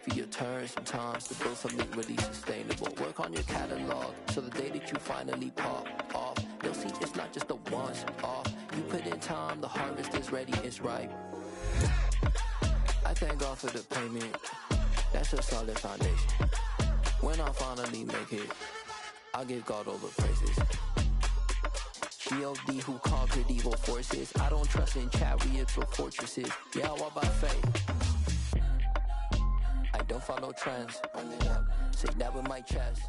For your turn sometimes to build something really sustainable. Work on your catalog so the day that you finally pop off, you'll see it's not just a once off. You put in time, the harvest is ready, it's ripe. I thank God for the payment, that's a solid foundation. When I finally make it, I'll give God all the praises. G.O.D. who conquered evil forces. I don't trust in chariots or fortresses. Yeah, I walk by faith. I don't follow trends. Say that with my chest.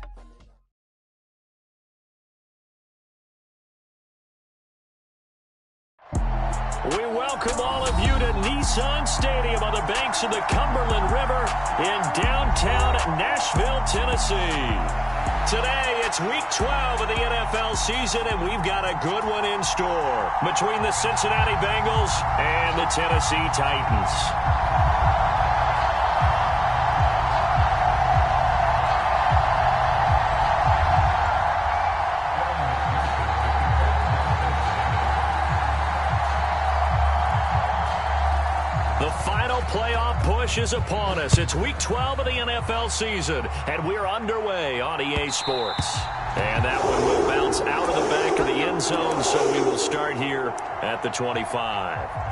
We welcome all of you to Nissan Stadium on the banks of the Cumberland River in downtown Nashville, Tennessee. Today, it's Week 12 of the NFL season, and we've got a good one in store between the Cincinnati Bengals and the Tennessee Titans. Playoff push is upon us. It's Week 12 of the NFL season, and we're underway on EA Sports. And that one will bounce out of the back of the end zone, so we will start here at the 25.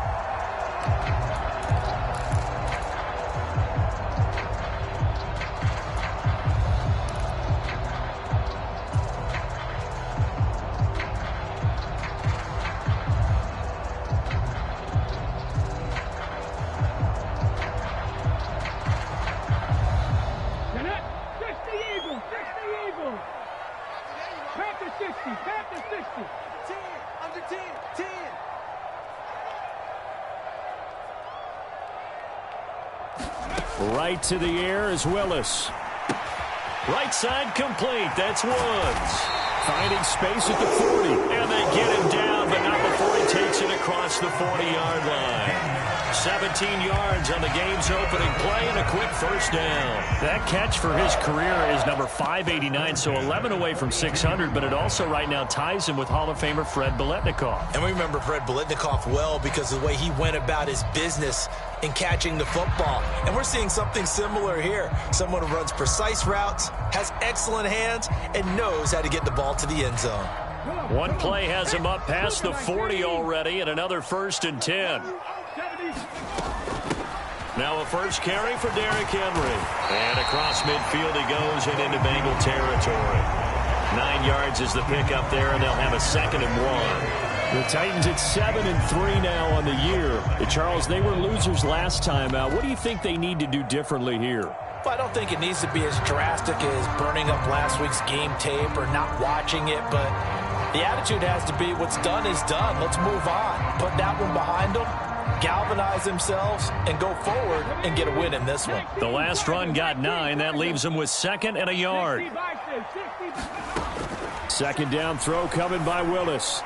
Right to the air is Willis. Right side complete. That's Woods. Finding space at the 40. And they get him down, but not before he takes it across the 40-yard line. 17 yards on the game's opening play and a quick first down. That catch for his career is number 589, so 11 away from 600, but it also right now ties him with Hall of Famer Fred Biletnikoff. And we remember Fred Biletnikoff well because of the way he went about his business in catching the football. And we're seeing something similar here. Someone who runs precise routes, has excellent hands, and knows how to get the ball to the end zone. One play has him up past the 40 already, and another 1st and 10. Now a first carry for Derrick Henry. And across midfield he goes and into Bengal territory. 9 yards is the pickup there, and they'll have a 2nd and 1. The Titans at 7-3 now on the year. Charles, they were losers last time out. What do you think they need to do differently here? Well, I don't think it needs to be as drastic as burning up last week's game tape or not watching it, but the attitude has to be what's done is done. Let's move on. Put that one behind them, galvanize themselves, and go forward and get a win in this one. The last run got 9. That leaves them with 2nd and a yard. 2nd down throw coming by Willis.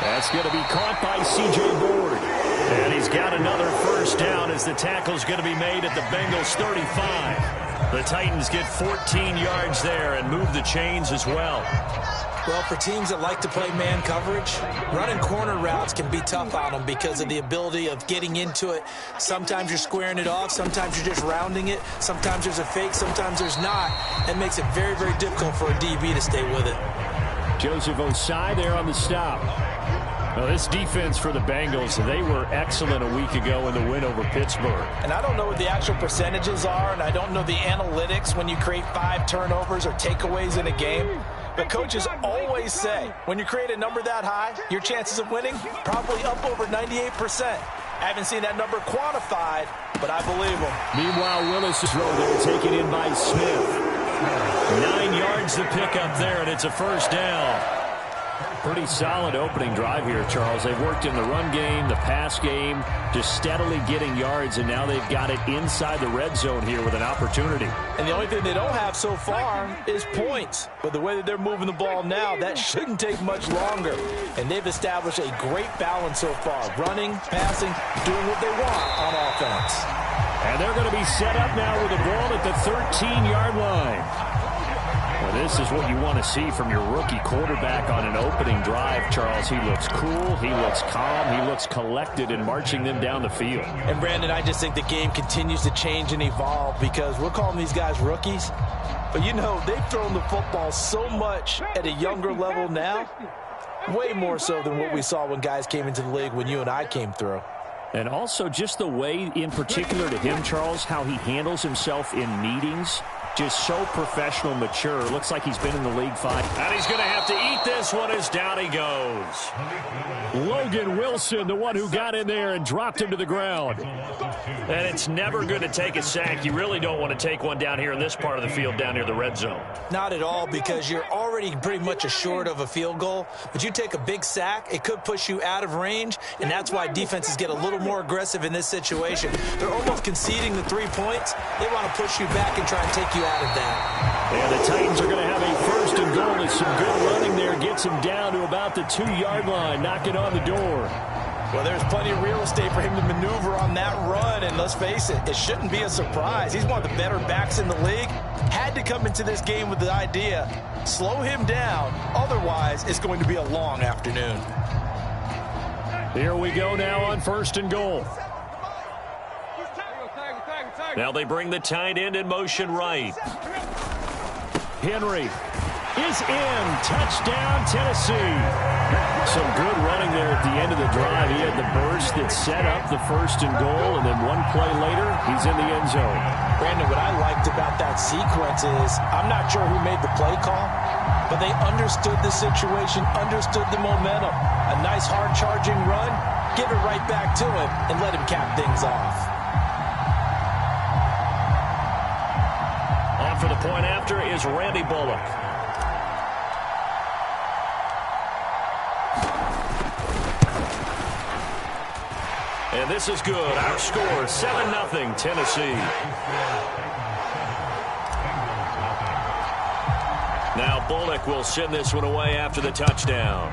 That's going to be caught by C.J. Board. And he's got another first down as the tackle's going to be made at the Bengals 35. The Titans get 14 yards there and move the chains as well. Well, for teams that like to play man coverage, running corner routes can be tough on them because of the ability of getting into it. Sometimes you're squaring it off. Sometimes you're just rounding it. Sometimes there's a fake. Sometimes there's not. That makes it very, very difficult for a DB to stay with it. Joseph Osai there on the stop. Well, this defense for the Bengals, they were excellent a week ago in the win over Pittsburgh. And I don't know what the actual percentages are, and I don't know the analytics when you create 5 turnovers or takeaways in a game. But coaches always say, when you create a number that high, your chances of winning probably up over 98%. I haven't seen that number quantified, but I believe them. Meanwhile, Willis is throw there, taken in by Smith. 9 yards to pick up there, and it's a first down. Pretty solid opening drive here, Charles. They've worked in the run game, the pass game, just steadily getting yards, and now they've got it inside the red zone here with an opportunity. And the only thing they don't have so far is points. But the way that they're moving the ball now, that shouldn't take much longer. And they've established a great balance so far, running, passing, doing what they want on offense. And they're going to be set up now with the ball at the 13-yard line. This is what you want to see from your rookie quarterback on an opening drive, Charles. He looks cool, he looks calm, he looks collected in marching them down the field. And, Brandon, I just think the game continues to change and evolve because we're calling these guys rookies. But, you know, they've thrown the football so much at a younger level now, way more so than what we saw when guys came into the league when you and I came through. And also just the way, in particular to him, Charles, how he handles himself in meetings. Just so professional, mature. Looks like he's been in the league 5. And he's going to have to eat this one as down he goes. Logan Wilson, the one who got in there and dropped him to the ground. And it's never good to take a sack. You really don't want to take one down here in this part of the field down near the red zone. Not at all, because you're already pretty much assured of a field goal. But you take a big sack, it could push you out of range, and that's why defenses get a little more aggressive in this situation. They're almost conceding the 3 points. They want to push you back and try and take you out of that. And the Titans are going to have a 1st and goal. It's some good running there. Gets him down to about the 2-yard line. Knocking on the door. Well, there's plenty of real estate for him to maneuver on that run, and let's face it, it shouldn't be a surprise. He's one of the better backs in the league. Had to come into this game with the idea, slow him down, otherwise it's going to be a long afternoon. Here we go now on 1st and goal. Now they bring the tight end in motion right. Henry is in. Touchdown, Tennessee. Some good running there at the end of the drive. He had the burst that set up the 1st and goal, and then one play later, he's in the end zone. Brandon, what I liked about that sequence is I'm not sure who made the play call, but they understood the situation, understood the momentum. A nice hard-charging run, give it right back to him, and let him cap things off. On for the point after is Randy Bullock. And this is good. Our score, 7-0 Tennessee. Now Bullock will send this one away after the touchdown.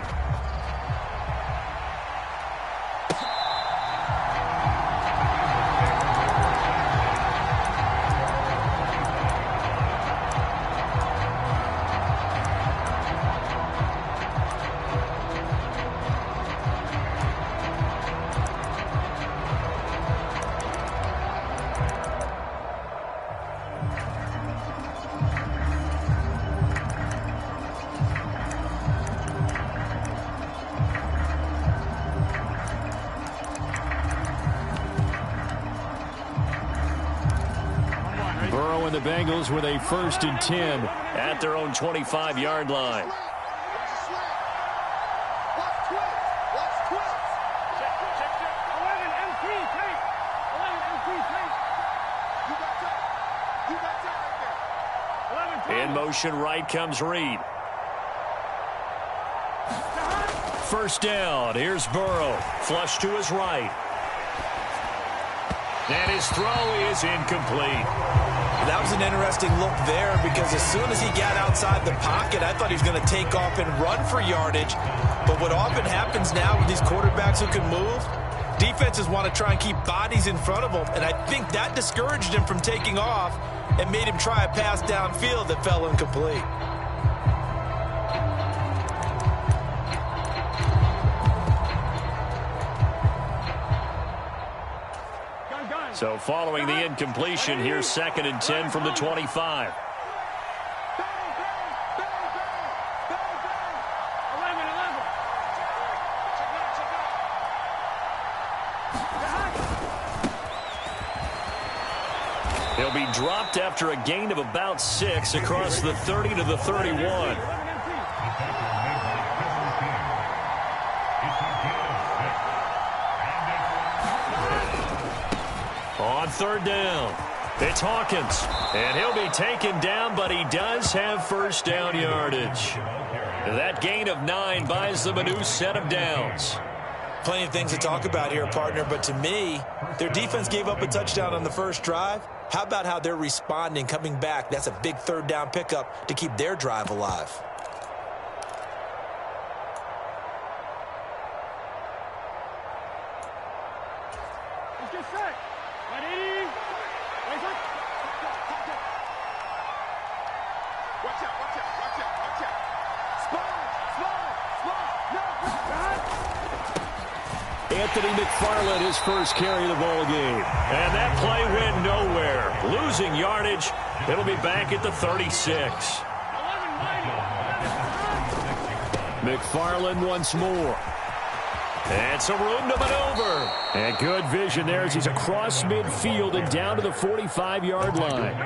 The Bengals with a 1st and 10 at their own 25-yard line. In motion right comes Reed. 1st down. Here's Burrow. Flush to his right. And his throw is incomplete. That was an interesting look there because as soon as he got outside the pocket, I thought he was going to take off and run for yardage. But what often happens now with these quarterbacks who can move, defenses want to try and keep bodies in front of them. And I think that discouraged him from taking off and made him try a pass downfield that fell incomplete. So following the incompletion, here's 2nd and 10 from the 25. He'll be dropped after a gain of about 6 across the 30 to the 31. On 3rd down, it's Hawkins, and he'll be taken down, but he does have 1st down yardage. That gain of 9 buys them a new set of downs. Plenty of things to talk about here, partner, but to me, their defense gave up a touchdown on the 1st drive. How about how they're responding, coming back? That's a big 3rd down pickup to keep their drive alive. Watch out, watch out. Anthony McFarland, his first carry of the ball game. And that play went nowhere. Losing yardage. It'll be back at the 36. McFarland once more. And some room to maneuver. And good vision there as he's across midfield and down to the 45-yard line.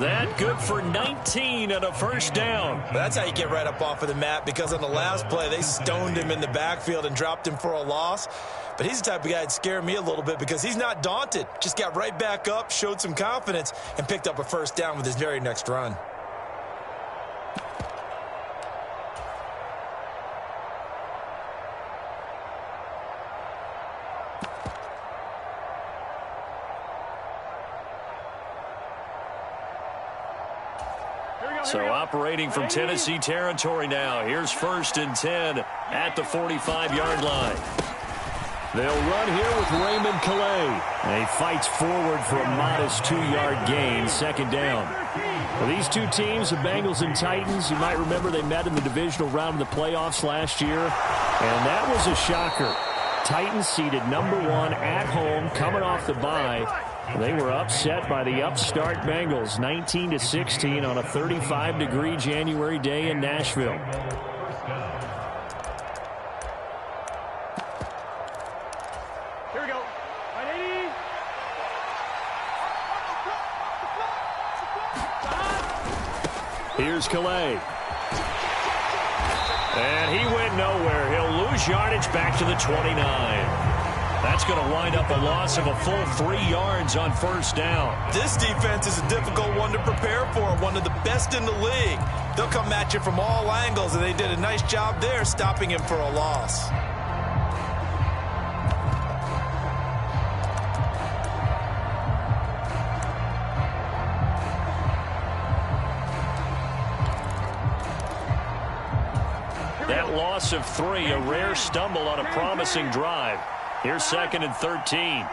That good for 19 and a first down. That's how you get right up off of the mat, because on the last play, they stoned him in the backfield and dropped him for a loss. But he's the type of guy that scared me a little bit because he's not daunted. Just got right back up, showed some confidence, and picked up a first down with his very next run. So operating from Tennessee territory now. Here's 1st and 10 at the 45-yard line. They'll run here with Raymond Calais. And he fights forward for a modest 2-yard gain, 2nd down. For these two teams, the Bengals and Titans, you might remember they met in the divisional round of the playoffs last year. And that was a shocker. Titans seeded #1 at home, coming off the bye. They were upset by the upstart Bengals, 19-16 on a 35-degree January day in Nashville. Here we go. 180. Here's Calais. And he went nowhere. He'll lose yardage back to the 29. That's going to wind up a loss of a full 3 yards on 1st down. This defense is a difficult one to prepare for, one of the best in the league. They'll come at you from all angles, and they did a nice job there stopping him for a loss. That loss of 3, a rare stumble on a promising drive. Here's 2nd and 13.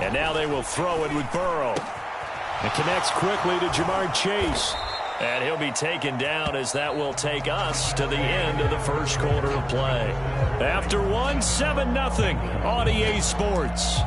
And now they will throw it with Burrow. It connects quickly to Jamar Chase. And he'll be taken down as that will take us to the end of the first quarter of play. After 7-0 on EA Sports.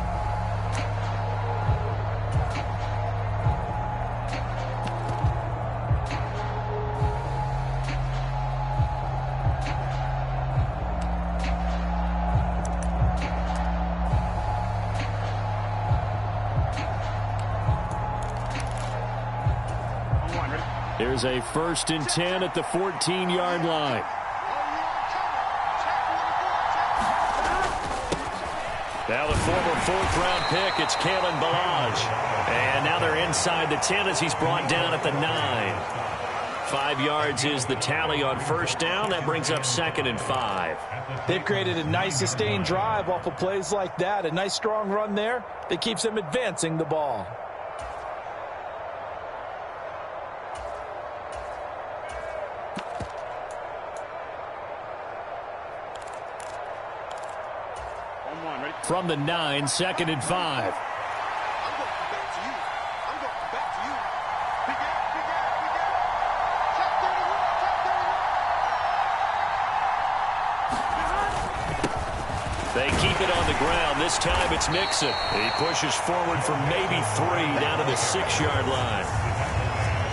Here's a 1st and 10 at the 14-yard line. Now the former 4th-round pick, it's Kalen Ballage. And now they're inside the 10 as he's brought down at the 9. 5 yards is the tally on 1st down. That brings up 2nd and 5. They've created a nice sustained drive off of plays like that. A nice strong run there that keeps them advancing the ball. From the 9, 2nd and 5. They keep it on the ground. This time it's Mixon. He pushes forward for maybe 3 down to the 6-yard line.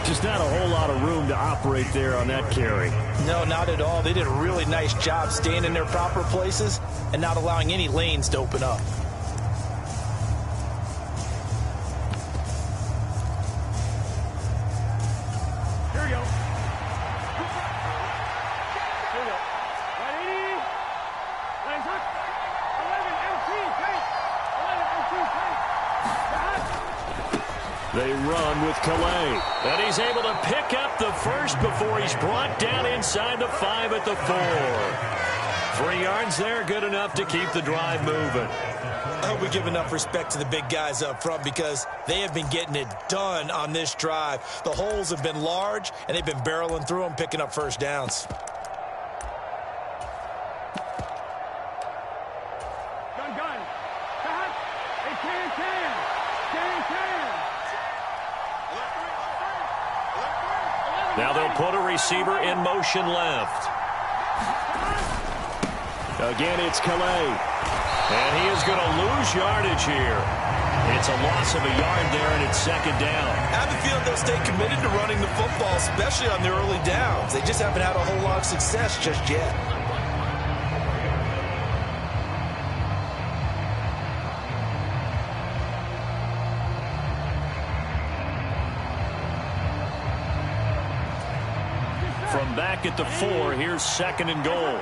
Just not a whole lot of room to operate there on that carry. No, not at all. They did a really nice job staying in their proper places and not allowing any lanes to open up. Here we go. Here we go. 180. Legs up. 11 LT. Take. 11 LT. Take. They run with Calais. And he's able to pick up the first before he's brought down inside the 5 at the 4. 3 yards there, good enough to keep the drive moving. I hope we give enough respect to the big guys up front because they have been getting it done on this drive. The holes have been large, and they've been barreling through them, picking up first downs. Gun. Cut. Hey, can. They'll put a receiver in motion left. Again, it's Calais. And he is going to lose yardage here. It's a loss of a yard there, and it's second down. I have a feeling they'll stay committed to running the football, especially on the early downs. They just haven't had a whole lot of success just yet. From back at the 4, here's second and goal.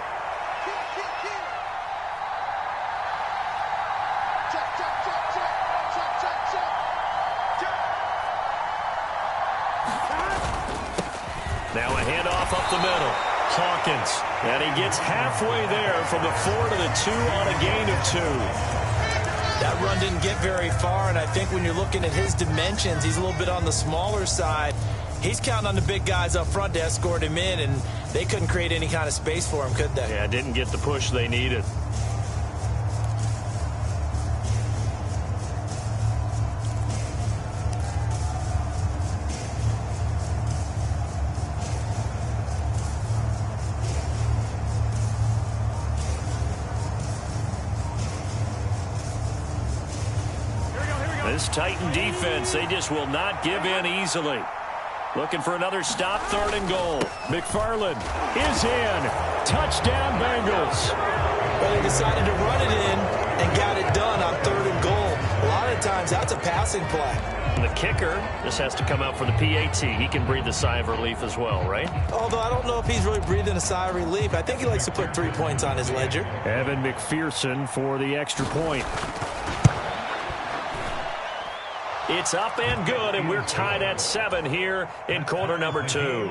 Now a handoff up the middle. Hawkins. And he gets halfway there from the 4 to the 2 on a gain of 2. That run didn't get very far, and I think when you're looking at his dimensions, he's a little bit on the smaller side. He's counting on the big guys up front to escort him in, and they couldn't create any kind of space for him, could they? Yeah, didn't get the push they needed. This Titan defense, they just will not give in easily. Looking for another stop, third and goal. McFarland is in. Touchdown, Bengals. Well, they decided to run it in and got it done on third and goal. A lot of times, that's a passing play. And the kicker just has to come out for the PAT. He can breathe a sigh of relief as well, right? Although I don't know if he's really breathing a sigh of relief. I think he likes to put 3 points on his ledger. Evan McPherson for the extra point. It's up and good, and we're tied at 7 here in quarter number 2.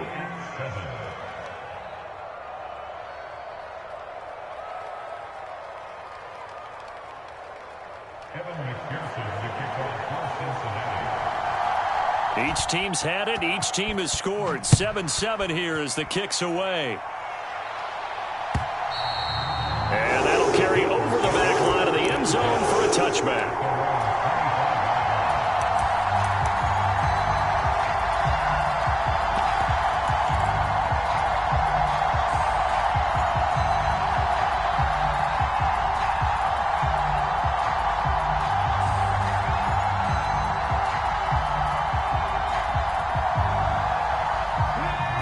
Each team's had it. Each team has scored. 7-7 here as the kick's away. And that'll carry over the back line of the end zone for a touchback.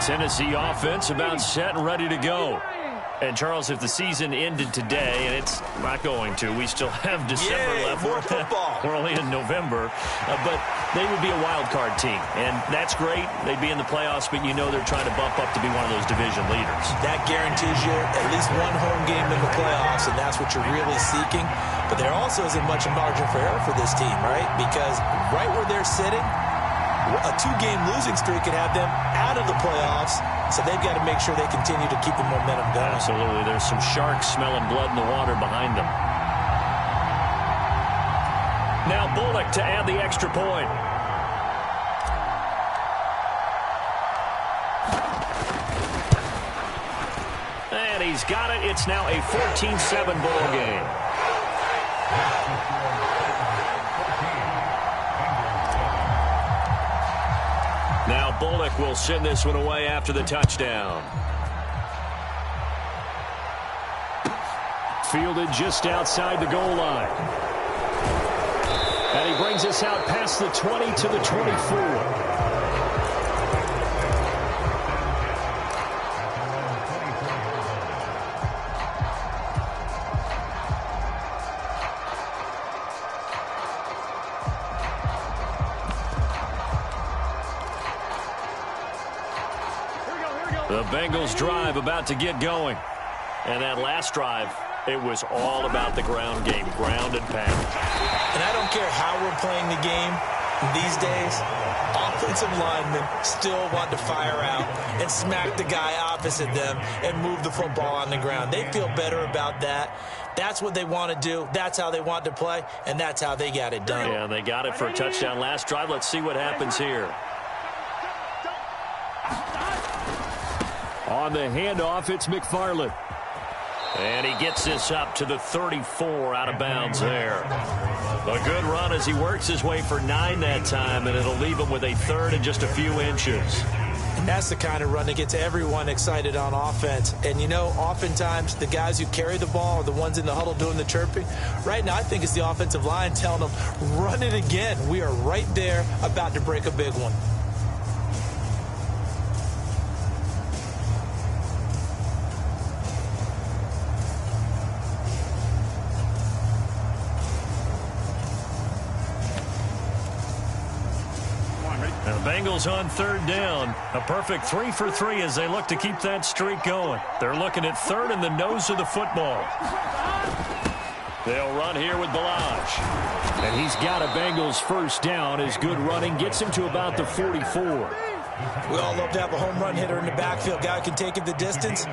Tennessee offense about set and ready to go. And, Charles, if the season ended today, and it's not going to, we still have December left. More football. We're only in November. But they would be a wild card team. And that's great. They'd be in the playoffs, but you know they're trying to bump up to be one of those division leaders. That guarantees you at least one home game in the playoffs, and that's what you're really seeking. But there also isn't much margin for error for this team, right? Because right where they're sitting, a 2-game losing streak could have them out of the playoffs, so they've got to make sure they continue to keep the momentum going. Absolutely. There's some sharks smelling blood in the water behind them. Now Bullock to add the extra point. And he's got it. It's now a 14-7 ball game. Now Bullock will send this one away after the touchdown. Fielded just outside the goal line. And he brings us out past the 20 to the 24. The Bengals drive about to get going. And that last drive, it was all about the ground game, ground and pound. And I don't care how we're playing the game these days, offensive linemen still want to fire out and smack the guy opposite them and move the football on the ground. They feel better about that. That's what they want to do. That's how they want to play, and that's how they got it done. Yeah, they got it for a touchdown last drive. Let's see what happens here. On the handoff, it's McFarland. And he gets this up to the 34 out of bounds there. A good run as he works his way for 9 that time, and it'll leave him with a third and just a few inches. And that's the kind of run that gets everyone excited on offense. And, you know, oftentimes the guys who carry the ball are the ones in the huddle doing the chirping. Right now, I think it's the offensive line telling them, run it again. We are right there about to break a big one. Bengals on third down. A perfect 3 for 3 as they look to keep that streak going. They're looking at third in the nose of the football. They'll run here with Balaj. And he's got a Bengals first down. His good running gets him to about the 44. We all love to have a home run hitter in the backfield. Guy can take it the distance.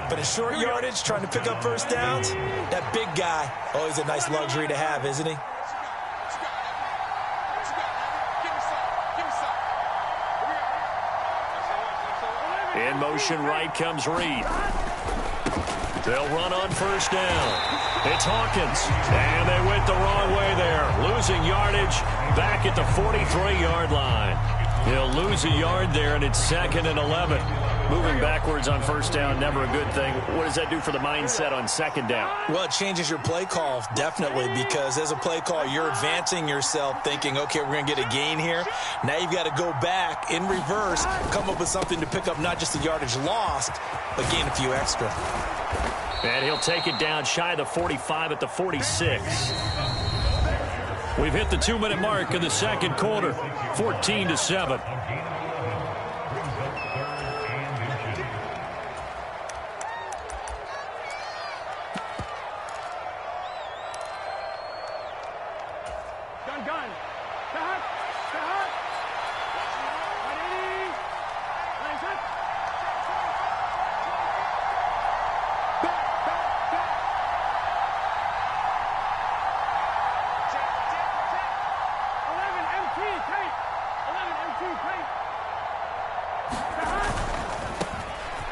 But in short yardage, trying to pick up first downs, that big guy, always a nice luxury to have, isn't he? In motion right comes Reed. They'll run on first down. It's Hawkins. And they went the wrong way there. Losing yardage back at the 43-yard line. He'll lose a yard there, and it's 2nd and 11. Moving backwards on first down, never a good thing. What does that do for the mindset on second down? Well, it changes your play call, definitely, because as a play call, you're advancing yourself thinking, okay, we're going to get a gain here. Now you've got to go back in reverse, come up with something to pick up not just the yardage lost, but gain a few extra. And he'll take it down shy of the 45 at the 46. We've hit the 2-minute mark in the second quarter, 14-7.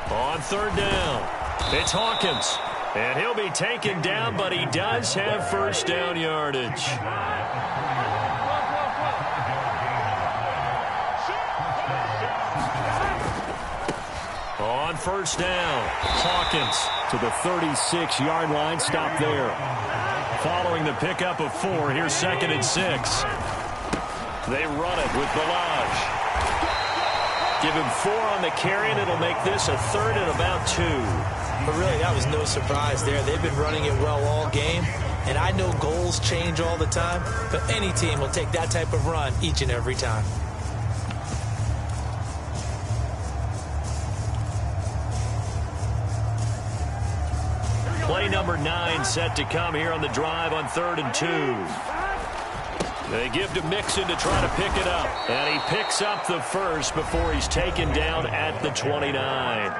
On third down, it's Hawkins. And he'll be taken down, but he does have first down yardage. On first down, Hawkins to the 36-yard line. Stop there. Following the pickup of 4, here's 2nd and 6. They run it with Balaj. Give him 4 on the carry, and it'll make this a 3rd and about 2. But really, that was no surprise there. They've been running it well all game. And I know goals change all the time, but any team will take that type of run each and every time. Play number 9 set to come here on the drive on 3rd and 2. They give to Mixon to try to pick it up. And he picks up the first before he's taken down at the 29.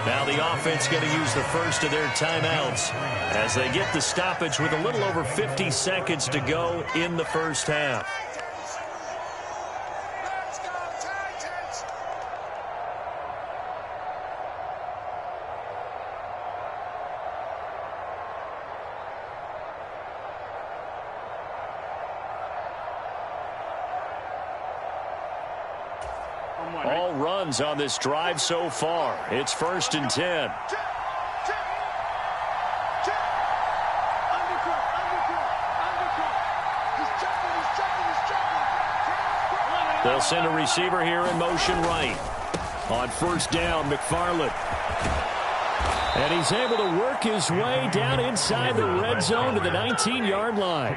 Now the offense going to use the first of their timeouts as they get the stoppage with a little over 50 seconds to go in the first half. All runs on this drive so far. It's 1st and 10. They'll send a receiver here in motion right. On first down, McFarland. And he's able to work his way down inside the red zone to the 19-yard line.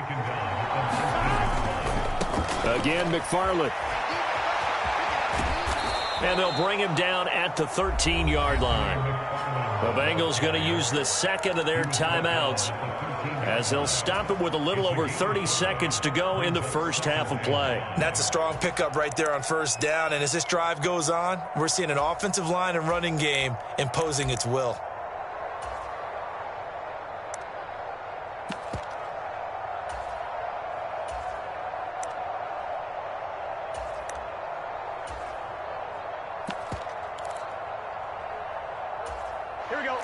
Again, McFarland. And they'll bring him down at the 13-yard line. The Bengals going to use the second of their timeouts as they'll stop it with a little over 30 seconds to go in the first half of play. That's a strong pickup right there on first down. And as this drive goes on, we're seeing an offensive line and running game imposing its will.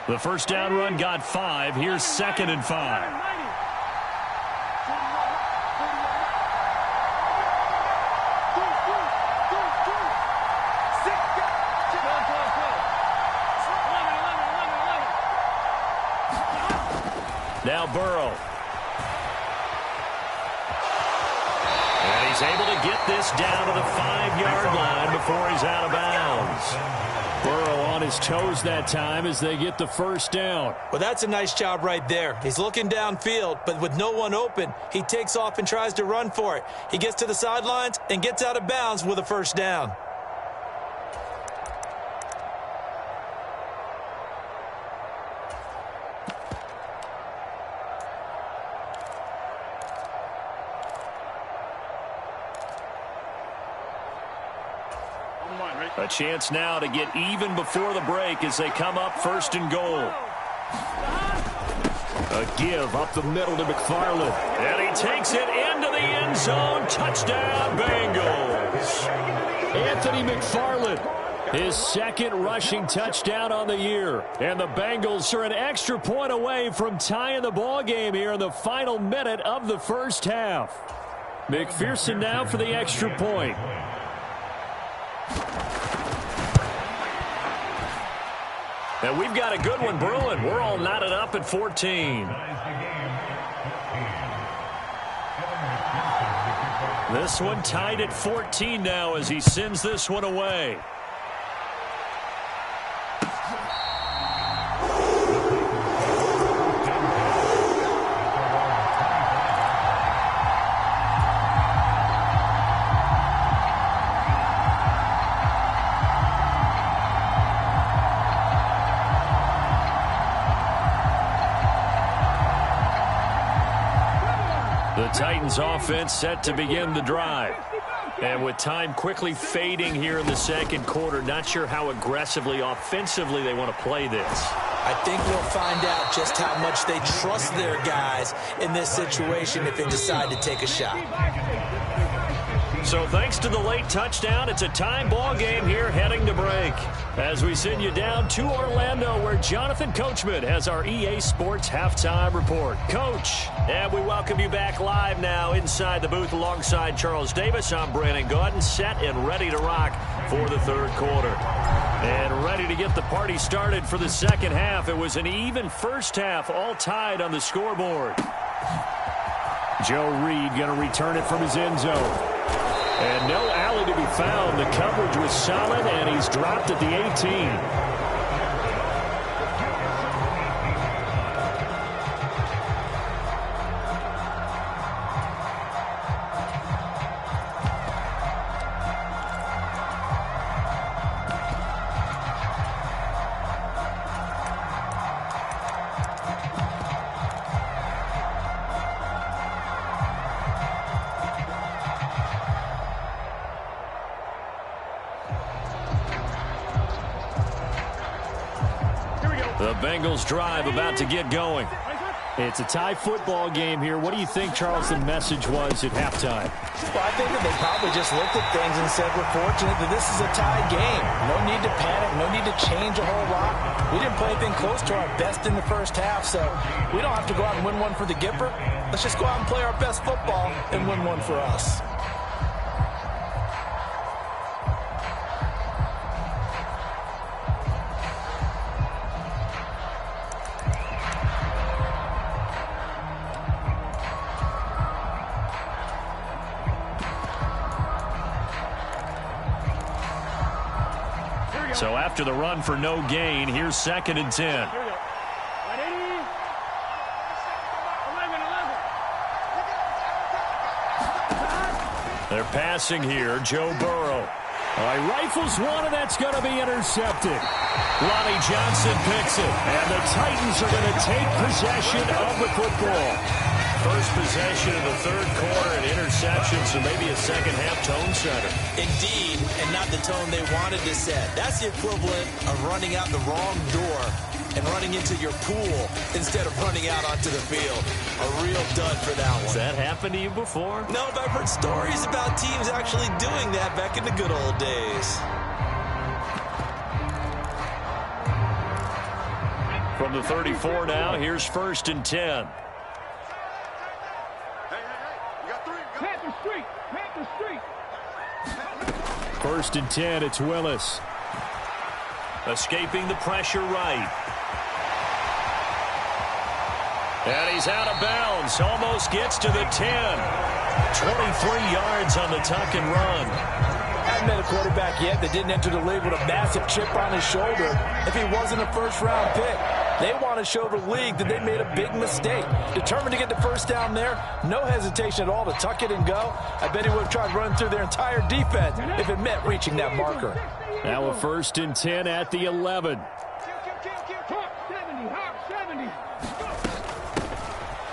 The first down run got 5. Here's 2nd and 5. Now Burrow. And he's able to get this down to the 5-yard line before he's out of bounds. Burrow on his toes that time as they get the first down. Well, that's a nice job right there. He's looking downfield, but with no one open, he takes off and tries to run for it. He gets to the sidelines and gets out of bounds with a first down. A chance now to get even before the break as they come up first and goal. A give up the middle to McFarland. And he takes it into the end zone. Touchdown, Bengals. Anthony McFarland, his second rushing touchdown on the year. And the Bengals are an extra point away from tying the ball game here in the final minute of the first half. McPherson now for the extra point. And we've got a good one brewing. We're all knotted up at 14. This one tied at 14 now as he sends this one away. The Titans offense set to begin the drive. And with time quickly fading here in the second quarter, not sure how aggressively, offensively they want to play this. I think we'll find out just how much they trust their guys in this situation if they decide to take a shot. So thanks to the late touchdown, it's a tie ball game here heading to break. As we send you down to Orlando where Jonathan Coachman has our EA Sports Halftime Report. Coach, and we welcome you back live now inside the booth alongside Charles Davis. I'm Brandon Gaudin, set and ready to rock for the third quarter. And ready to get the party started for the second half. It was an even first half, all tied on the scoreboard. Joe Reed going to return it from his end zone. And no alley to be found. The coverage was solid, and he's dropped at the 18. The Bengals drive about to get going. It's a tie football game here. What do you think, Charles, the message was at halftime? Well, I think that they probably just looked at things and said, we're fortunate that this is a tie game. No need to panic. No need to change a whole lot. We didn't play anything close to our best in the first half, so we don't have to go out and win one for the Gipper. Let's just go out and play our best football and win one for us. So after the run for no gain, here's 2nd and 10. They're passing here, Joe Burrow. All right, rifles one, and that's going to be intercepted. Lonnie Johnson picks it, and the Titans are going to take possession of the football. First possession of the third quarter, an interception, so maybe a second-half tone setter. Indeed, and not the tone they wanted to set. That's the equivalent of running out the wrong door and running into your pool instead of running out onto the field. A real dud for that one. Has that happened to you before? No, but I've heard stories about teams actually doing that back in the good old days. From the 34 now, here's 1st and 10. First and 10, it's Willis. Escaping the pressure right. And he's out of bounds. Almost gets to the 10. 23 yards on the tuck and run. I haven't met a quarterback yet that didn't enter the league with a massive chip on his shoulder if he wasn't a first-round pick. They want to show the league that they made a big mistake. Determined to get the first down there, no hesitation at all to tuck it and go. I bet he would have tried running through their entire defense if it meant reaching that marker. Now a 1st and 10 at the 11.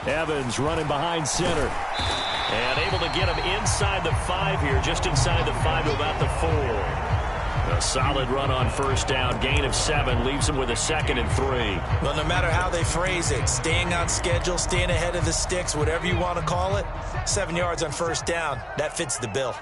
Evans running behind center. And able to get him inside the 5 here, just inside the 5 to about the 4. A solid run on first down, gain of 7, leaves him with a 2nd and 3. Well, no matter how they phrase it, staying on schedule, staying ahead of the sticks, whatever you want to call it, 7 yards on first down, that fits the bill.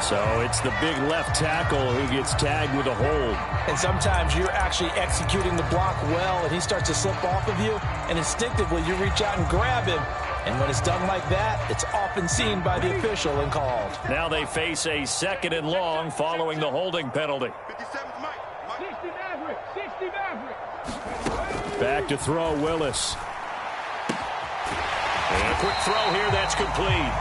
So it's the big left tackle who gets tagged with a hold. And sometimes you're actually executing the block well, and he starts to slip off of you, and instinctively you reach out and grab him. And when it's done like that, it's often seen by the official and called. Now they face a 2nd and long following the holding penalty. Back to throw, Willis. And a quick throw here, that's complete.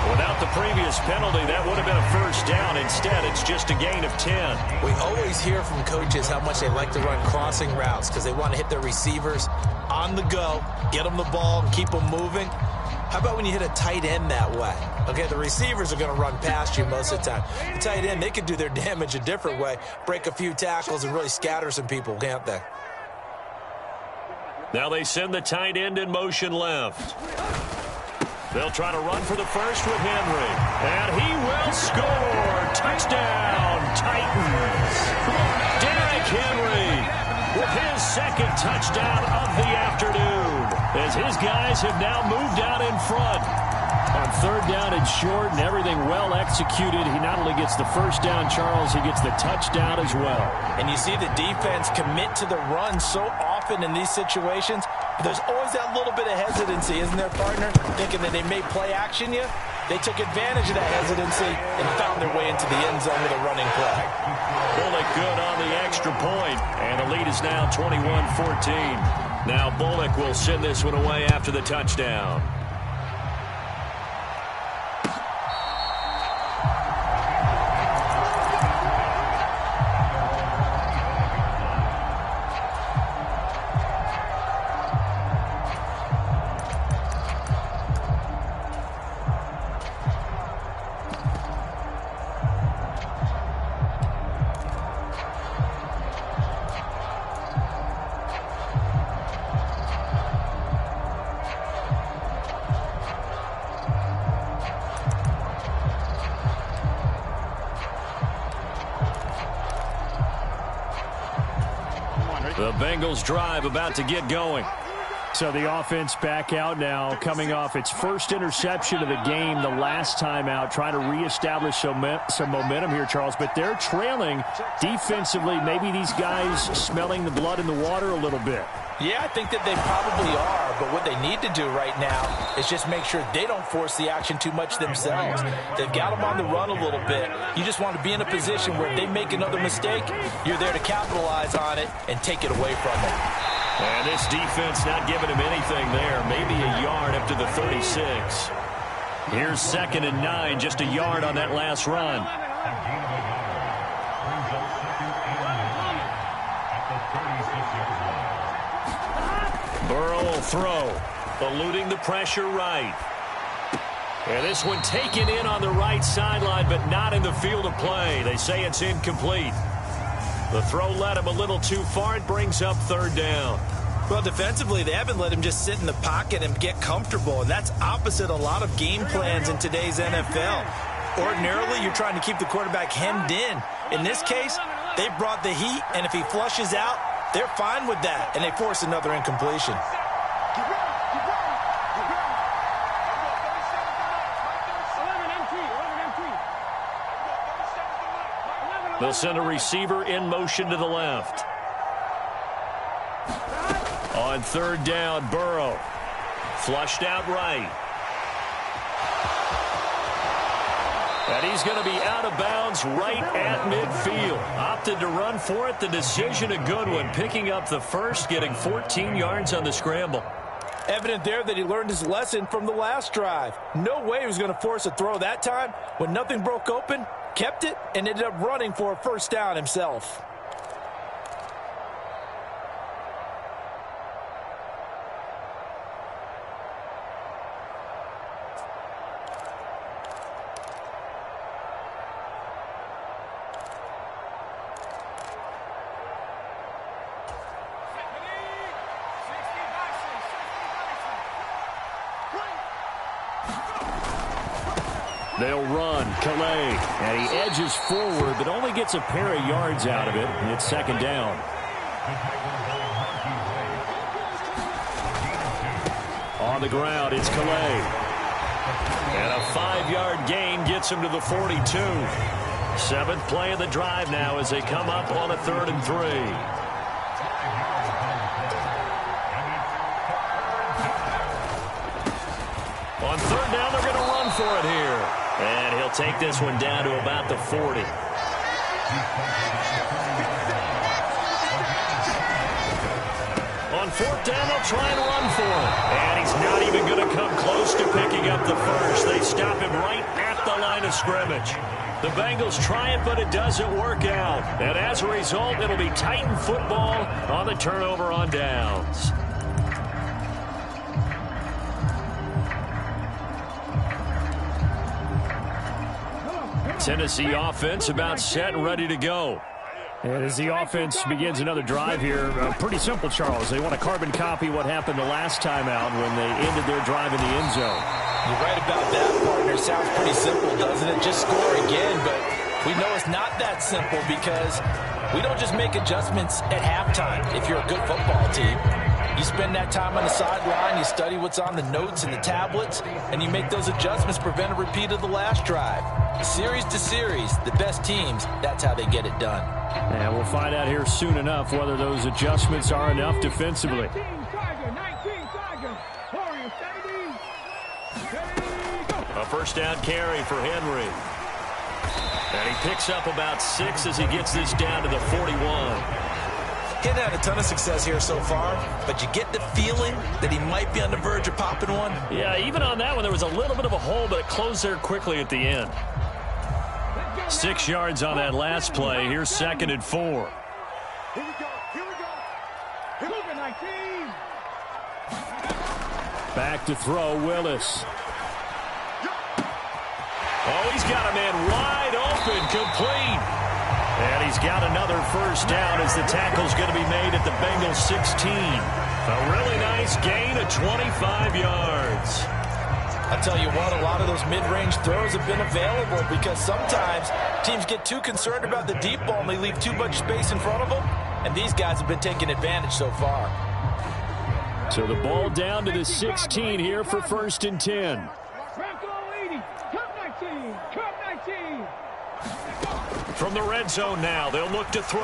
Without the previous penalty, that would have been a first down. Instead, it's just a gain of 10. We always hear from coaches how much they like to run crossing routes because they want to hit their receivers on the go, get them the ball, and keep them moving. How about when you hit a tight end that way? Okay, the receivers are going to run past you most of the time. The tight end, they can do their damage a different way, break a few tackles, and really scatter some people, can't they? Now they send the tight end in motion left. They'll try to run for the first with Henry. And he will score. Touchdown, Titans. Derrick Henry with his 2nd touchdown of the afternoon, as his guys have now moved out in front. On 3rd down and short and everything well executed, he not only gets the first down, Charles, he gets the touchdown as well. And you see the defense commit to the run so often in these situations. But there's always that little bit of hesitancy, isn't there, partner? Thinking that they may play action you. They took advantage of that hesitancy and found their way into the end zone with a running play. Bullock good on the extra point, and the lead is now 21-14. Now Bullock will send this one away after the touchdown. The Bengals drive about to get going. So the offense back out now, coming off its first interception of the game the last time out, trying to reestablish some momentum here, Charles. But they're trailing defensively. Maybe these guys smelling the blood in the water a little bit. Yeah, I think that they probably are, but what they need to do right now is just make sure they don't force the action too much themselves. They've got them on the run a little bit. You just want to be in a position where if they make another mistake, you're there to capitalize on it and take it away from them. And this defense not giving him anything there. Maybe a yard up to the 36. Here's 2nd and 9, just a yard on that last run. Burrow will throw, eluding the pressure right. And this one taken in on the right sideline, but not in the field of play. They say it's incomplete. The throw led him a little too far. It brings up 3rd down. Well, defensively, they haven't let him just sit in the pocket and get comfortable, and that's opposite a lot of game plans in today's NFL. Ordinarily, you're trying to keep the quarterback hemmed in. In this case, they brought the heat, and if he flushes out, they're fine with that, and they force another incompletion. They'll send a receiver in motion to the left. On 3rd down, Burrow Flushed out right. And he's going to be out of bounds right at midfield. Opted to run for it. The decision a good one. Picking up the first, getting 14 yards on the scramble. Evident there that he learned his lesson from the last drive. No way he was going to force a throw that time. When nothing broke open, kept it, and ended up running for a first down himself. They'll run. Calais. And he edges forward, but only gets a pair of yards out of it. And it's second down. On the ground, it's Calais. And a 5-yard gain gets him to the 42. 7th play of the drive now as they come up on a 3rd and 3. On 3rd down, they're going to run for it here. And he'll take this one down to about the 40. On 4th down, they'll try and run for it. And he's not even going to come close to picking up the first. They stop him right at the line of scrimmage. The Bengals try it, but it doesn't work out. And as a result, it'll be Titan football on the turnover on downs. Tennessee offense about set and ready to go. And as the offense begins another drive here, pretty simple, Charles. They want to carbon copy what happened the last time out when they ended their drive in the end zone. You're right about that, partner. Sounds pretty simple, doesn't it? Just score again, but we know it's not that simple because we don't just make adjustments at halftime if you're a good football team. You spend that time on the sideline, you study what's on the notes and the tablets, and you make those adjustments, prevent a repeat of the last drive. Series to series, the best teams, that's how they get it done. And we'll find out here soon enough whether those adjustments are enough defensively. 19 Tiger. Warriors, A first down carry for Henry. And he picks up about 6 as he gets this down to the 41. He's had a ton of success here so far, but you get the feeling that he might be on the verge of popping one. Yeah, even on that one, there was a little bit of a hole, but it closed there quickly at the end. 6 yards on that last play. Here's 2nd and 4. Here we go. Move it, 19. Back to throw, Willis. Oh, he's got a man wide open, complete. And he's got another first down as the tackle's going to be made at the Bengals 16. A really nice gain of 25 yards. I'll tell you what, a lot of those mid-range throws have been available because sometimes teams get too concerned about the deep ball and they leave too much space in front of them, and these guys have been taking advantage so far. So the ball down to the 16 here for 1st and 10. From the red zone now, they'll look to throw.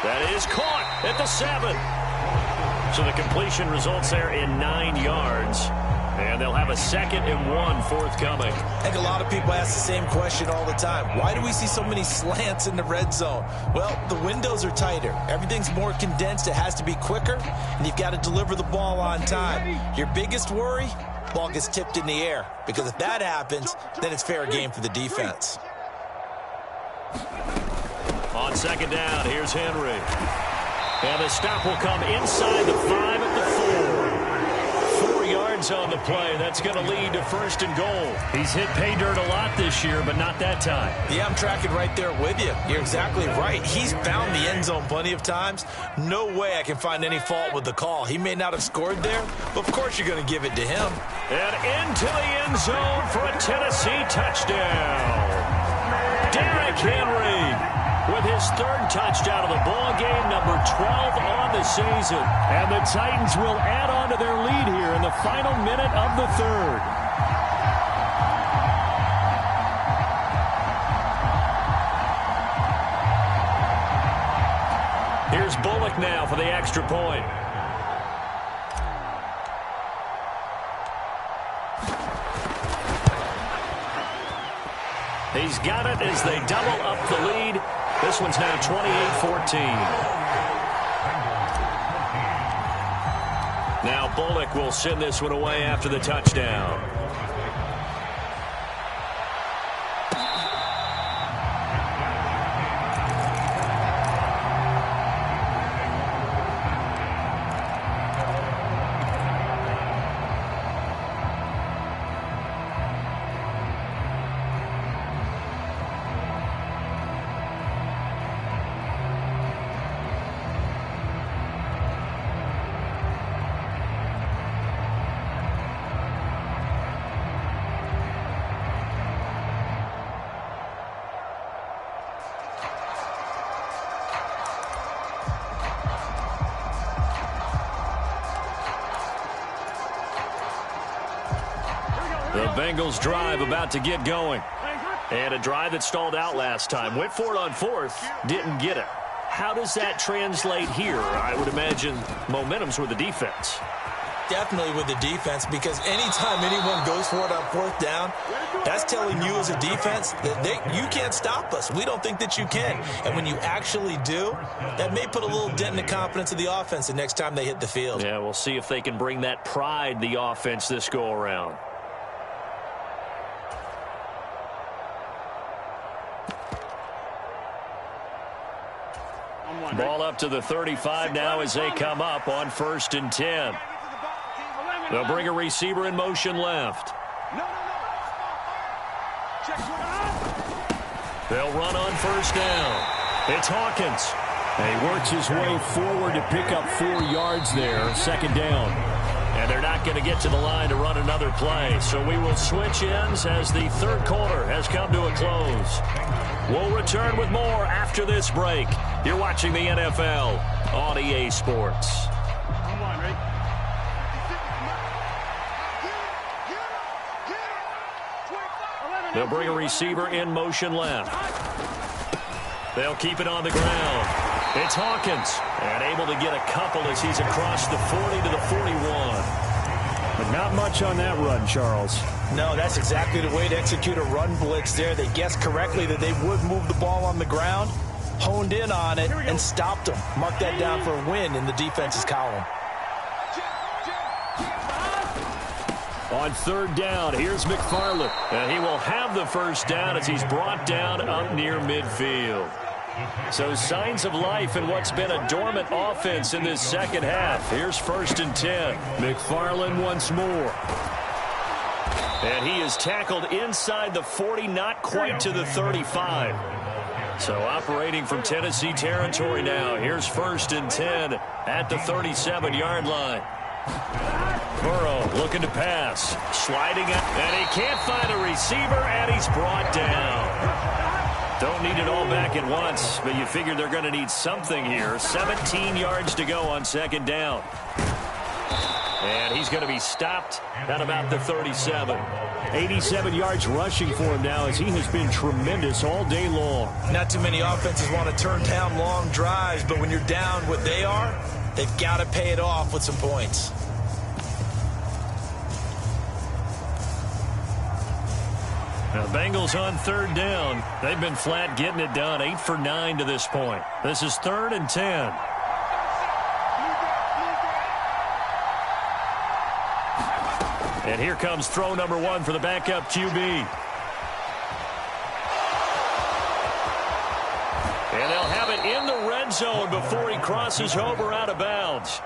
That is caught at the 7. So the completion results there in 9 yards. And they'll have a 2nd and 1 forthcoming. I think a lot of people ask the same question all the time. Why do we see so many slants in the red zone? Well, the windows are tighter. Everything's more condensed. It has to be quicker, and you've got to deliver the ball on time. Your biggest worry? Ball gets tipped in the air, because if that happens, then it's fair game for the defense. On 2nd down, here's Henry. And the stop will come inside the 5 at the 4. 4 yards on the play. That's going to lead to 1st and goal. He's hit pay dirt a lot this year, but not that time. Yeah, I'm tracking right there with you. You're exactly right. He's found the end zone plenty of times. No way I can find any fault with the call. He may not have scored there, but of course you're going to give it to him. And into the end zone for a Tennessee touchdown. Derrick Henry with his 3rd touchdown of the ball game, number 12 on the season. And the Titans will add on to their lead here in the final minute of the 3rd. Here's Bullock now for the extra point. He's got it as they double up the lead. This one's now 28-14. Now Bullock will send this one away after the touchdown. The Bengals drive about to get going. And a drive that stalled out last time. Went for it on fourth, didn't get it. How does that translate here? I would imagine momentum's with the defense. Definitely with the defense, because anytime anyone goes for it on fourth down, that's telling you as a defense that you can't stop us. We don't think that you can. And when you actually do, that may put a little dent in the confidence of the offense the next time they hit the field. Yeah, we'll see if they can bring that pride, the offense, this go-around. Ball up to the 35 now as they come up on 1st and 10. They'll bring a receiver in motion left. They'll run on 1st down. It's Hawkins. And he works his way forward to pick up 4 yards there. 2nd down. And they're not going to get to the line to run another play. So we will switch ends as the 3rd quarter has come to a close. We'll return with more after this break. You're watching the NFL on EA Sports. They'll bring a receiver in motion left. They'll keep it on the ground. It's Hawkins. And able to get a couple as he's across the 40 to the 41. But not much on that run, Charles. No, that's exactly the way to execute a run blitz there. They guessed correctly that they would move the ball on the ground, honed in on it, and stopped them. Mark that down for a win in the defense's column. On 3rd down, here's McFarland. And he will have the 1st down as he's brought down up near midfield. So signs of life in what's been a dormant offense in this 2nd half. Here's 1st and 10. McFarland once more. And he is tackled inside the 40, not quite to the 35. So operating from Tennessee territory now. Here's 1st and 10 at the 37-yard line. Burrow looking to pass. Sliding out. And he can't find a receiver, and he's brought down. Don't need it all back at once, but you figure they're going to need something here. 17 yards to go on 2nd down. And he's going to be stopped at about the 37. 87 yards rushing for him now as he has been tremendous all day long. Not too many offenses want to turn down long drives, but when you're down what they are, they've got to pay it off with some points. Now, Bengals on 3rd down. They've been flat getting it done. 8 for 9 to this point. This is 3rd and 10. And here comes throw number 1 for the backup QB. And they'll have it in the red zone before he crosses over out of bounds.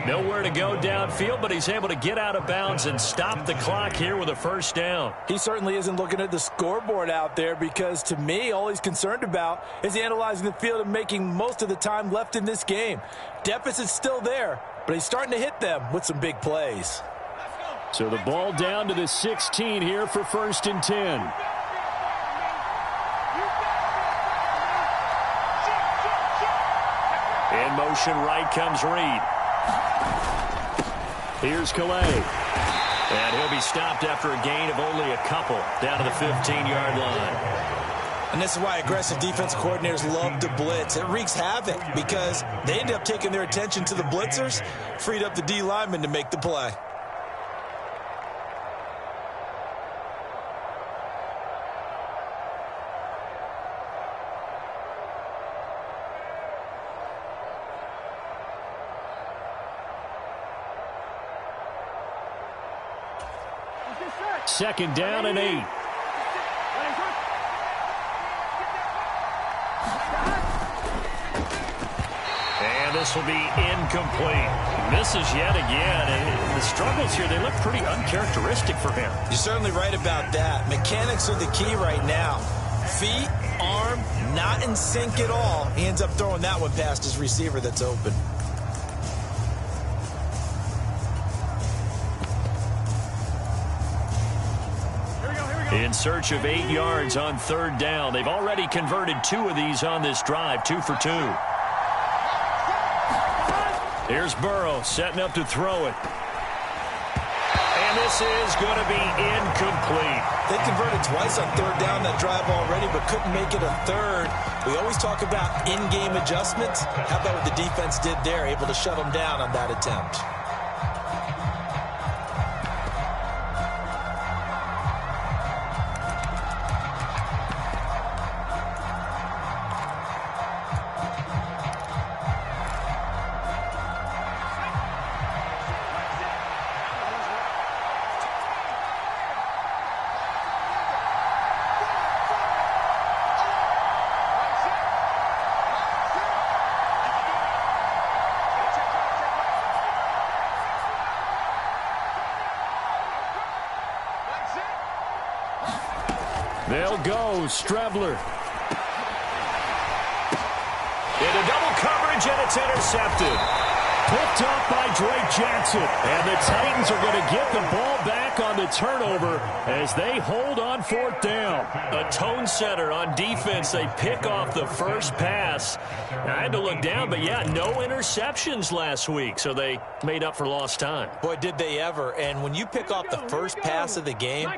Nowhere to go downfield, but he's able to get out of bounds and stop the clock here with a 1st down. He certainly isn't looking at the scoreboard out there because, to me, all he's concerned about is analyzing the field and making most of the time left in this game. Deficit's still there, but he's starting to hit them with some big plays. So the ball down to the 16 here for 1st and 10. In motion right comes Reed. Here's Calais. And he'll be stopped after a gain of only a couple down to the 15-yard line. And this is why aggressive defensive coordinators love to blitz. It wreaks havoc because they end up taking their attention to the blitzers, freed up the D lineman to make the play. 2nd down and 8. And this will be incomplete. Misses yet again. And the struggles here, they look pretty uncharacteristic for him. You're certainly right about that. Mechanics are the key right now. Feet, arm, not in sync at all. He ends up throwing that one past his receiver that's open. In search of 8 yards on 3rd down. They've already converted 2 of these on this drive, 2 for 2. Here's Burrow setting up to throw it. And this is going to be incomplete. They converted twice on 3rd down that drive already, but couldn't make it a 3rd. We always talk about in-game adjustments. How about what the defense did there, able to shut them down on that attempt? They'll go. Strebler. Into double coverage, and it's intercepted. Picked up by Drake Jackson. And the Titans are going to get the ball back on the turnover as they hold on 4th down. A tone setter on defense. They pick off the first pass. I had to look down, but yeah, no interceptions last week, so they made up for lost time. Boy, did they ever. And when you pick off the first pass of the game,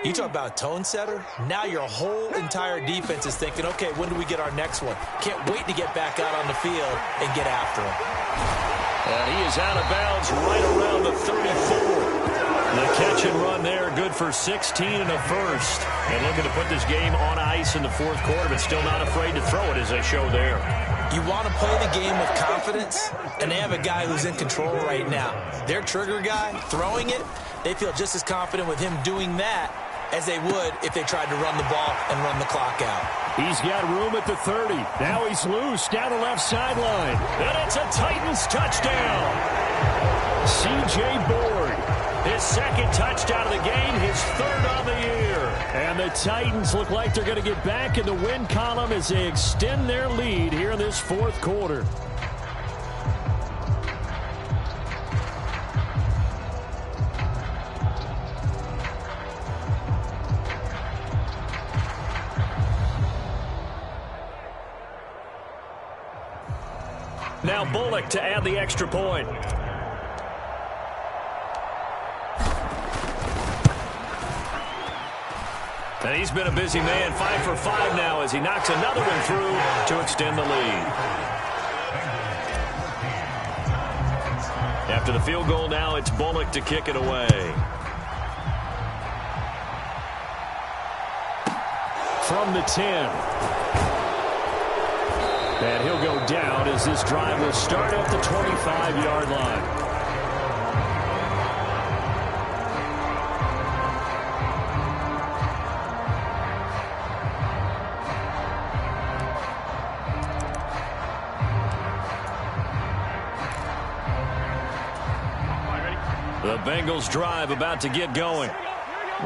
you talk about a tone setter. Now your whole entire defense is thinking, okay, when do we get our next one? Can't wait to get back out on the field and get after him. And he is out of bounds right around the 34. The catch and run there, good for 16 and a first. And looking to put this game on ice in the 4th quarter, but still not afraid to throw it as they show there. You want to play the game with confidence, and they have a guy who's in control right now. Their trigger guy, throwing it, they feel just as confident with him doing that as they would if they tried to run the ball and run the clock out. He's got room at the 30. Now he's loose down the left sideline. And it's a Titans touchdown. C.J. Board, his 2nd touchdown of the game, his 3rd on the year. And the Titans look like they're going to get back in the win column as they extend their lead here in this 4th quarter. Now Bullock to add the extra point. And he's been a busy man, 5 for 5 now as he knocks another one through to extend the lead. After the field goal now, it's Bullock to kick it away. From the 10. And he'll go down as this drive will start at the 25-yard line. The Bengals drive about to get going.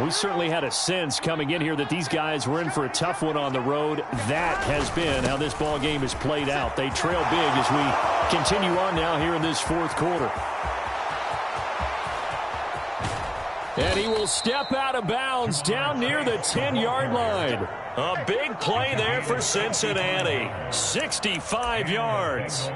We certainly had a sense coming in here that these guys were in for a tough one on the road. That has been how this ball game has played out. They trail big as we continue on now here in this 4th quarter. And he will step out of bounds down near the 10-yard line. A big play there for Cincinnati. 65 yards.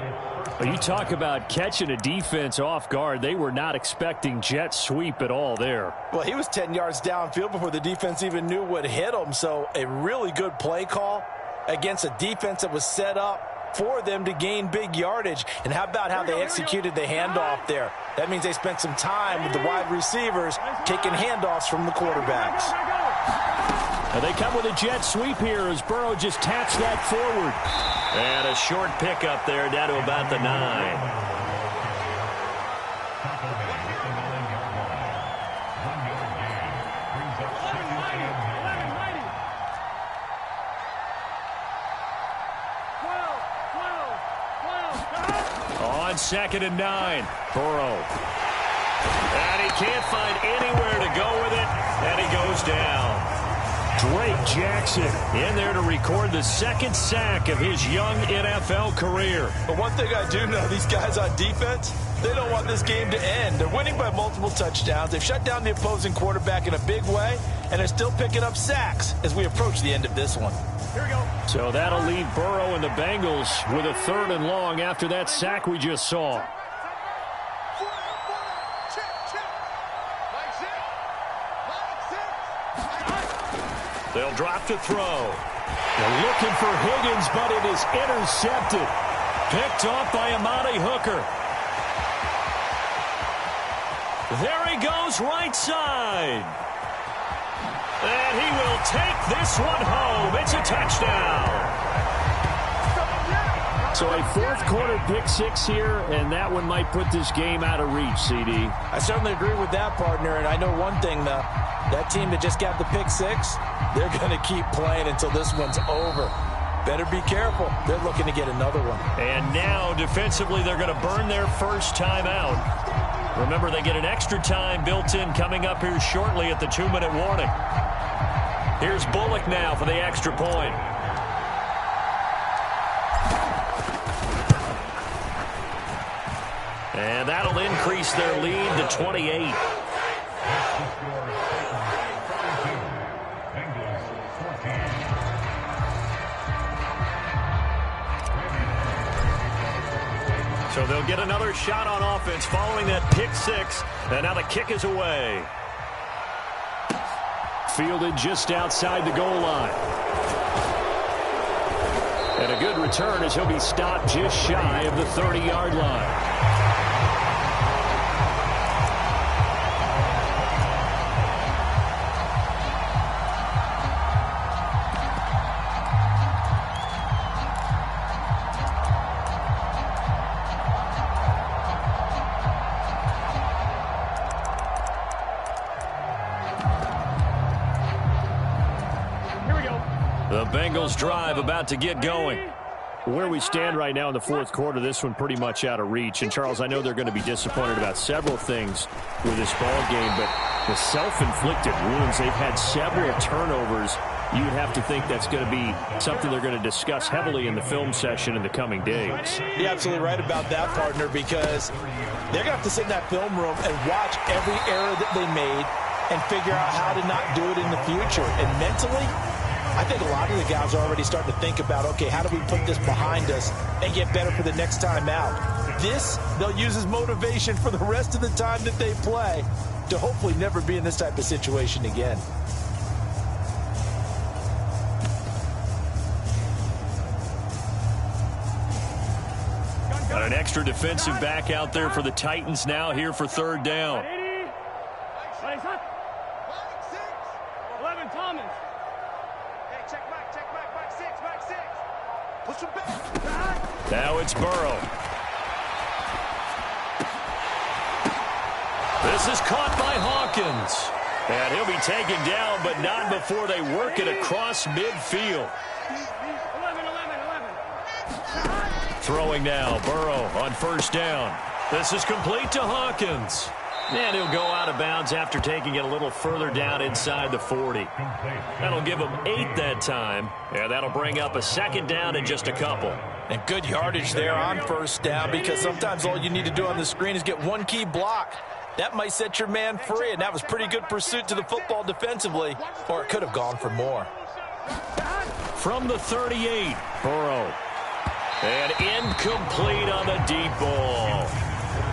Well, you talk about catching a defense off guard. They were not expecting jet sweep at all there. Well, he was 10 yards downfield before the defense even knew what hit him. So a really good play call against a defense that was set up for them to gain big yardage. And how about how they executed the handoff there? That means they spent some time with the wide receivers taking handoffs from the quarterbacks. And they come with a jet sweep here as Burrow just taps that forward. And a short pickup there down to about the 9. On 2nd and 9, Burrow. And he can't find anywhere to go with it, and he goes down. Drake Jackson in there to record the second sack of his young NFL career. But one thing I do know, these guys on defense, they don't want this game to end. They're winning by multiple touchdowns. They've shut down the opposing quarterback in a big way, and they're still picking up sacks as we approach the end of this one. Here we go. So that'll leave Burrow and the Bengals with a 3rd and long after that sack we just saw. They'll drop to throw. They're looking for Higgins, but it is intercepted. Picked off by Amani Hooker. There he goes right side. And he will take this one home. It's a touchdown. So a 4th quarter pick 6 here, and that one might put this game out of reach, CD. I certainly agree with that, partner, and I know one thing, though. That team that just got the pick 6, they're going to keep playing until this one's over. Better be careful. They're looking to get another one. And now, defensively, they're going to burn their first time out. Remember, they get an extra time built in coming up here shortly at the 2-minute warning. Here's Bullock now for the extra point. And that'll increase their lead to 28. So they'll get another shot on offense following that pick 6. And now the kick is away. Fielded just outside the goal line. And a good return as he'll be stopped just shy of the 30-yard line. The Bengals drive about to get going. Where we stand right now in the 4th quarter, this one pretty much out of reach. And, Charles, I know they're going to be disappointed about several things with this ball game, but the self-inflicted wounds, they've had several turnovers. You'd have to think that's going to be something they're going to discuss heavily in the film session in the coming days. You're absolutely right about that, partner, because they're going to have to sit in that film room and watch every error that they made and figure out how to not do it in the future. And mentally, I think a lot of the guys are already starting to think about, okay, how do we put this behind us and get better for the next time out? This, they'll use as motivation for the rest of the time that they play to hopefully never be in this type of situation again. Got an extra defensive back out there for the Titans now here for 3rd down. 11 Thomas. Now it's Burrow. This is caught by Hawkins. And he'll be taken down, but not before they work it across midfield. 11. Throwing now, Burrow on 1st down. This is complete to Hawkins. And he'll go out of bounds after taking it a little further down inside the 40. That'll give him 8 that time. And that'll bring up a 2nd down in just a couple. And good yardage there on 1st down, because sometimes all you need to do on the screen is get one key block. That might set your man free, and that was pretty good pursuit to the football defensively, or it could have gone for more. From the 38, Burrow. And incomplete on the deep ball.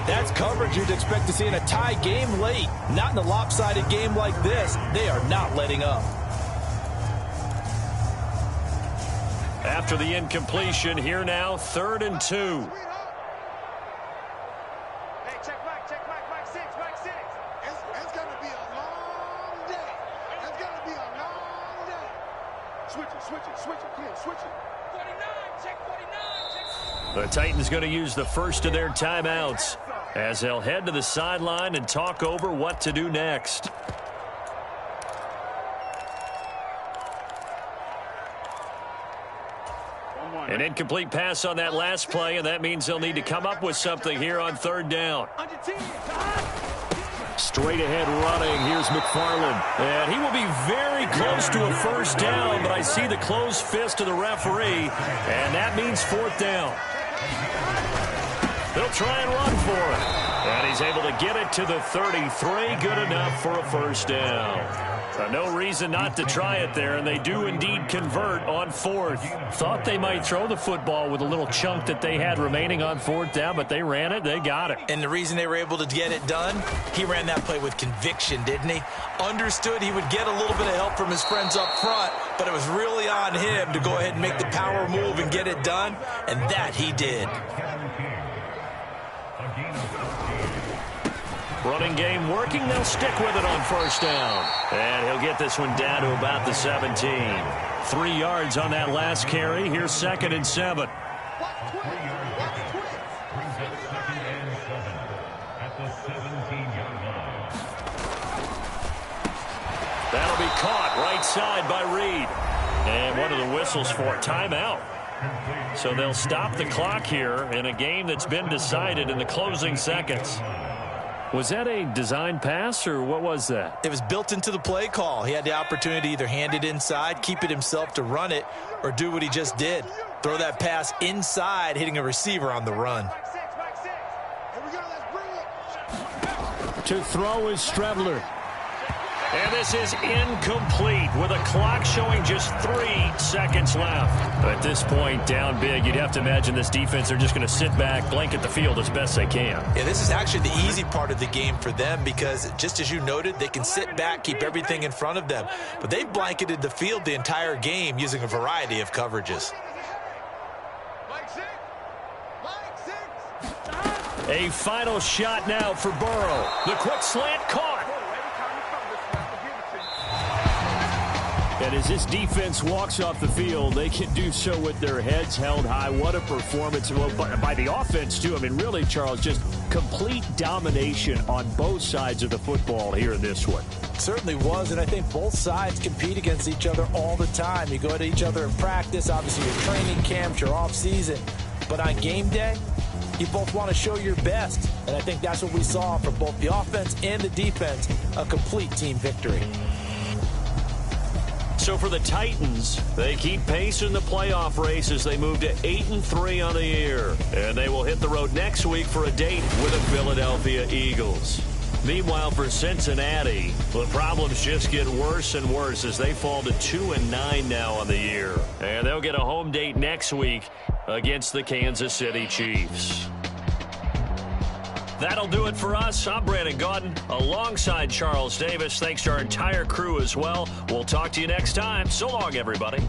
That's coverage you'd expect to see in a tie game late. Not in a lopsided game like this. They are not letting up. After the incompletion, here now, 3rd and 2. Hey, check back 6. It's going to be a long day. It's going to be a long day. Switch it. Come on, switch it. 49, check 49. The Titans going to use the first of their timeouts as they'll head to the sideline and talk over what to do next. An incomplete pass on that last play, and that means they'll need to come up with something here on third down. Straight ahead running. Here's McFarland. And he will be very close to a first down, but I see the closed fist of the referee, and that means fourth down. They'll try and run for it. And he's able to get it to the 33. Good enough for a first down. No reason not to try it there, and they do indeed convert on fourth. Thought they might throw the football with a little chunk that they had remaining on fourth down, but they ran it. They got it. And the reason they were able to get it done, he ran that play with conviction, didn't he? Understood he would get a little bit of help from his friends up front, but it was really on him to go ahead and make the power move and get it done, and that he did. Running game working. They'll stick with it on first down. And he'll get this one down to about the 17. 3 yards on that last carry. Here's 2nd and 7. That'll be caught right side by Reed. And one of the whistles for a timeout. So they'll stop the clock here in a game that's been decided in the closing seconds. Was that a design pass, or what was that? It was built into the play call. He had the opportunity to either hand it inside, keep it himself to run it, or do what he just did. Throw that pass inside, hitting a receiver on the run. To throw is Strebler. And this is incomplete with a clock showing just 3 seconds left. At this point, down big, you'd have to imagine this defense, they're just going to sit back, blanket the field as best they can. Yeah, this is actually the easy part of the game for them because, just as you noted, they can sit back, keep everything in front of them. But they've blanketed the field the entire game using a variety of coverages. A final shot now for Burrow. The quick slant caught. And as this defense walks off the field, they can do so with their heads held high. What a performance by the offense, too. I mean, really, Charles, just complete domination on both sides of the football here in this one. Certainly was, and I think both sides compete against each other all the time. You go at each other in practice, obviously your training camps, your off-season. But on game day, you both want to show your best. And I think that's what we saw from both the offense and the defense, a complete team victory. So for the Titans, they keep pace in the playoff race as they move to 8-3 on the year. And they will hit the road next week for a date with the Philadelphia Eagles. Meanwhile, for Cincinnati, the problems just get worse and worse as they fall to 2-9 now on the year. And they'll get a home date next week against the Kansas City Chiefs. That'll do it for us. I'm Brandon Gaudin alongside Charles Davis. Thanks to our entire crew as well. We'll talk to you next time. So long, everybody.